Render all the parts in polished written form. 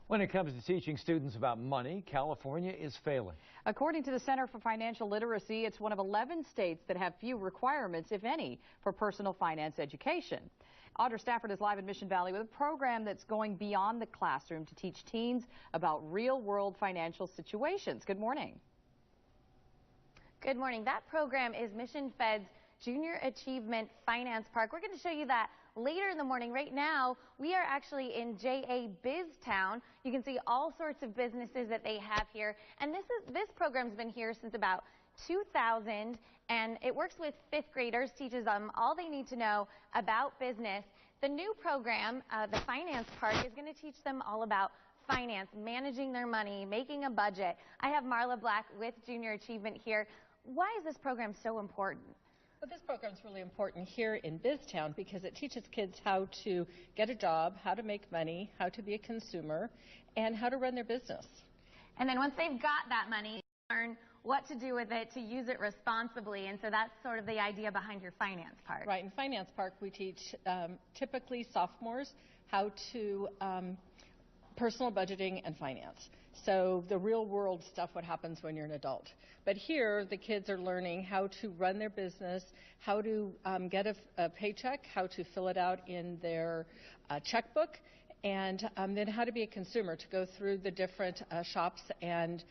When it comes to teaching students about money, California is failing. According to the Center for Financial Literacy, it's one of 11 states that have few requirements, if any, for personal finance education. Audra Stafford is live in Mission Valley with a program that's going beyond the classroom to teach teens about real-world financial situations. Good morning. Good morning. That program is Mission Fed's Junior Achievement Finance Park. We're going to show you that later in the morning. Right now, we are actually in JA BizTown. You can see all sorts of businesses that they have here. And this program's been here since about 2000, and it works with fifth graders, teaches them all they need to know about business. The new program, the Finance Park, is going to teach them all about finance, managing their money, making a budget. I have Marla Black with Junior Achievement here. Why is this program so important? Well, this program is really important here in BizTown because it teaches kids how to get a job, how to make money, how to be a consumer, and how to run their business. And then once they've got that money, learn what to do with it to use it responsibly. And so that's sort of the idea behind your Finance Park. Right. In Finance Park, we teach typically sophomores how to personal budgeting and finance. So the real world stuff, what happens when you're an adult. But here, the kids are learning how to run their business, how to get a paycheck, how to fill it out in their checkbook, and then how to be a consumer, to go through the different shops and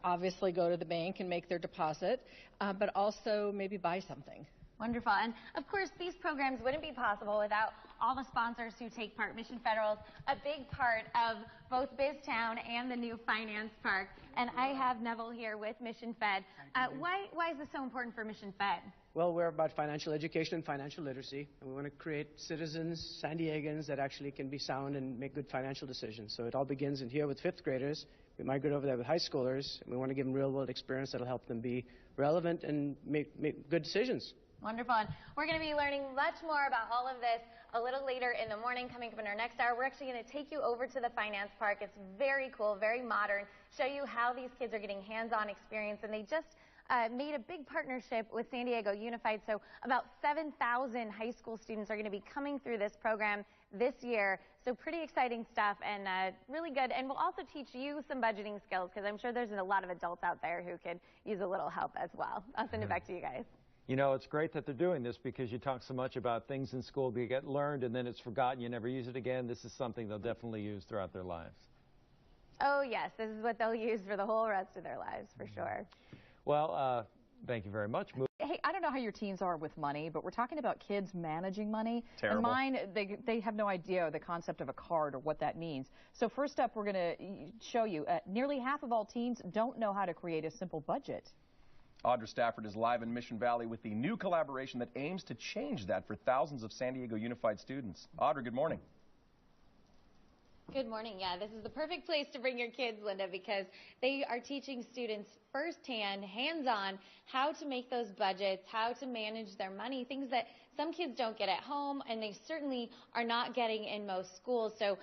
obviously go to the bank and make their deposit, but also maybe buy something. Wonderful. And of course, these programs wouldn't be possible without all the sponsors who take part. Mission Federal is a big part of both BizTown and the new Finance Park. And I have Neville here with Mission Fed. Why is this so important for Mission Fed? Well, we're about financial education and financial literacy, and we want to create citizens, San Diegans, that actually can be sound and make good financial decisions. So it all begins in here with fifth graders. We migrate over there with high schoolers, and we want to give them real-world experience that will help them be relevant and make good decisions. Wonderful. And we're going to be learning much more about all of this a little later in the morning. Coming up in our next hour, we're actually going to take you over to the Finance Park. It's very cool, very modern, show you how these kids are getting hands-on experience. And they just made a big partnership with San Diego Unified. So about 7,000 high school students are going to be coming through this program this year. So pretty exciting stuff and really good. And we'll also teach you some budgeting skills because I'm sure there's a lot of adults out there who could use a little help as well. I'll send it back to you guys. You know, it's great that they're doing this because you talk so much about things in school that get learned and then it's forgotten. You never use it again. This is something they'll definitely use throughout their lives. Oh, yes. This is what they'll use for the whole rest of their lives, for sure. Well, thank you very much. Hey, I don't know how your teens are with money, but we're talking about kids managing money. Terrible. And mine, they have no idea the concept of a card or what that means. So first up, we're going to show you nearly half of all teens don't know how to create a simple budget. Audra Stafford is live in Mission Valley with the new collaboration that aims to change that for thousands of San Diego Unified students. Audra, good morning. Good morning. Yeah, this is the perfect place to bring your kids, Linda, because they are teaching students firsthand, hands-on, how to make those budgets, how to manage their money, things that some kids don't get at home, and they certainly are not getting in most schools. So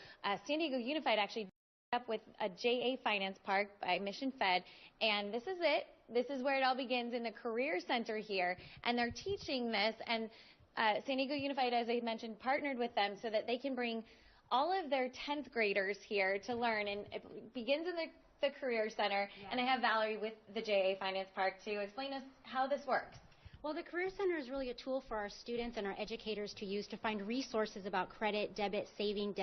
San Diego Unified actually up with a JA Finance Park by Mission Fed, and this is it. This is where it all begins in the Career Center here, and they're teaching this, and San Diego Unified, as I mentioned, partnered with them so that they can bring all of their 10th graders here to learn, and it begins in the Career Center, and I have Valerie with the JA Finance Park to explain us how this works. Well, the Career Center is really a tool for our students and our educators to use to find resources about credit, debit, saving,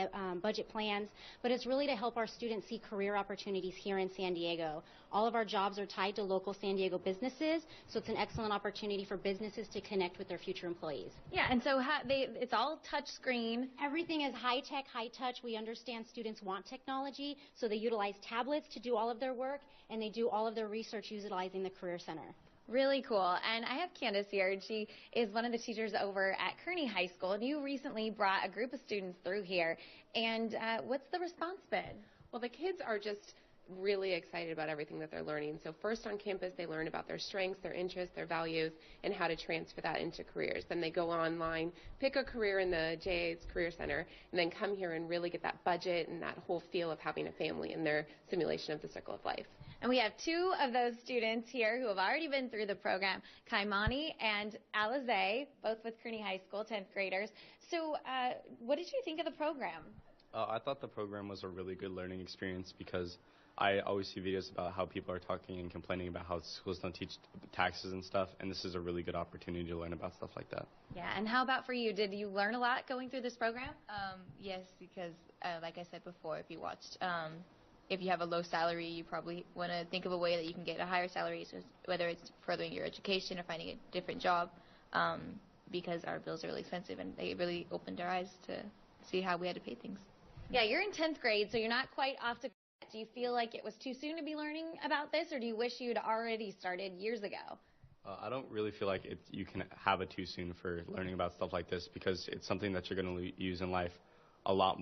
budget plans, but it's really to help our students see career opportunities here in San Diego. All of our jobs are tied to local San Diego businesses, so it's an excellent opportunity for businesses to connect with their future employees. Yeah, and so it's all touch screen. Everything is high-tech, high-touch. We understand students want technology, so they utilize tablets to do all of their work, and they do all of their research utilizing the Career Center. Really cool. And I have Candace here, and she is one of the teachers over at Kearney High School, and you recently brought a group of students through here. And what's the response been? Well, the kids are just really excited about everything that they're learning. So first on campus, they learn about their strengths, their interests, their values, and how to transfer that into careers. Then they go online, pick a career in the JA's Career Center, and then come here and really get that budget and that whole feel of having a family in their simulation of the circle of life. And we have two of those students here who have already been through the program, Kaimani and Alize, both with Kearney High School, 10th graders. So what did you think of the program? I thought the program was a really good learning experience because I always see videos about how people are talking and complaining about how schools don't teach taxes and stuff, and this is a really good opportunity to learn about stuff like that. Yeah, and how about for you? Did you learn a lot going through this program? Yes, because like I said before, if you have a low salary, you probably want to think of a way that you can get a higher salary, so whether it's furthering your education or finding a different job, because our bills are really expensive, and they really opened our eyes to see how we had to pay things. Yeah, you're in 10th grade, so you're not quite off to. Do you feel like it was too soon to be learning about this, or do you wish you'd already started years ago? I don't really feel like you can have it too soon for learning about stuff like this because it's something that you're going to use in life a lot,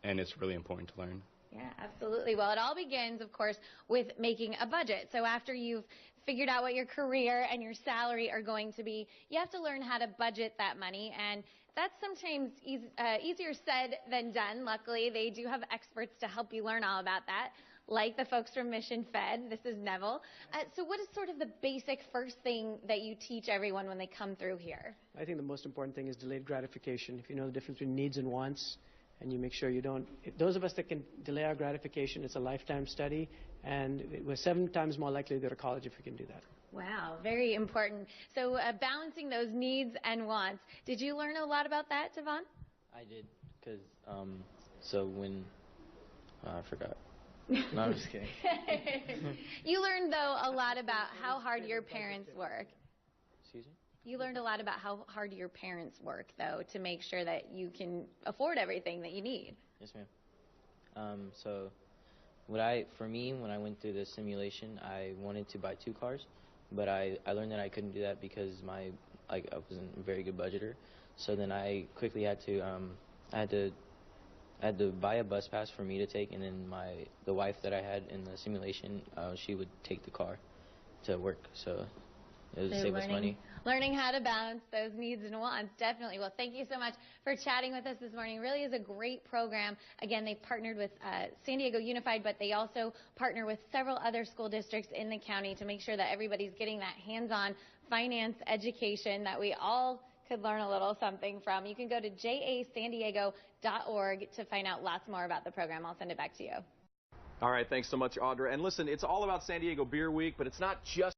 and it's really important to learn. Yeah, absolutely. Well, it all begins, of course, with making a budget. So after you've figured out what your career and your salary are going to be, you have to learn how to budget that money, and that's sometimes easier said than done. Luckily, they do have experts to help you learn all about that, like the folks from Mission Fed. This is Neville. So what is sort of the basic first thing that you teach everyone when they come through here? I think the most important thing is delayed gratification. If you know the difference between needs and wants, and you make sure you don't, those of us that can delay our gratification, it's a lifetime study, and we're 7 times more likely to go to college if we can do that. Wow, very important. So balancing those needs and wants. Did you learn a lot about that, Devon? I did, because, I forgot. No, I'm just kidding. You learned, though, a lot about how hard your parents work. Excuse me? You learned a lot about how hard your parents work, though, to make sure that you can afford everything that you need. Yes, ma'am. So, when I went through the simulation, I wanted to buy 2 cars, but I learned that I couldn't do that because I wasn't a very good budgeter. So then I quickly had to I had to buy a bus pass for me to take, and then the wife that I had in the simulation, she would take the car to work. So it would save us money. Learning how to balance those needs and wants, definitely. Well, thank you so much for chatting with us this morning. It really is a great program. Again, they've partnered with San Diego Unified, but they also partner with several other school districts in the county to make sure that everybody's getting that hands-on finance education that we all could learn a little something from. You can go to jasandiego.org to find out lots more about the program. I'll send it back to you. All right, thanks so much, Audra. And listen, it's all about San Diego Beer Week, but it's not just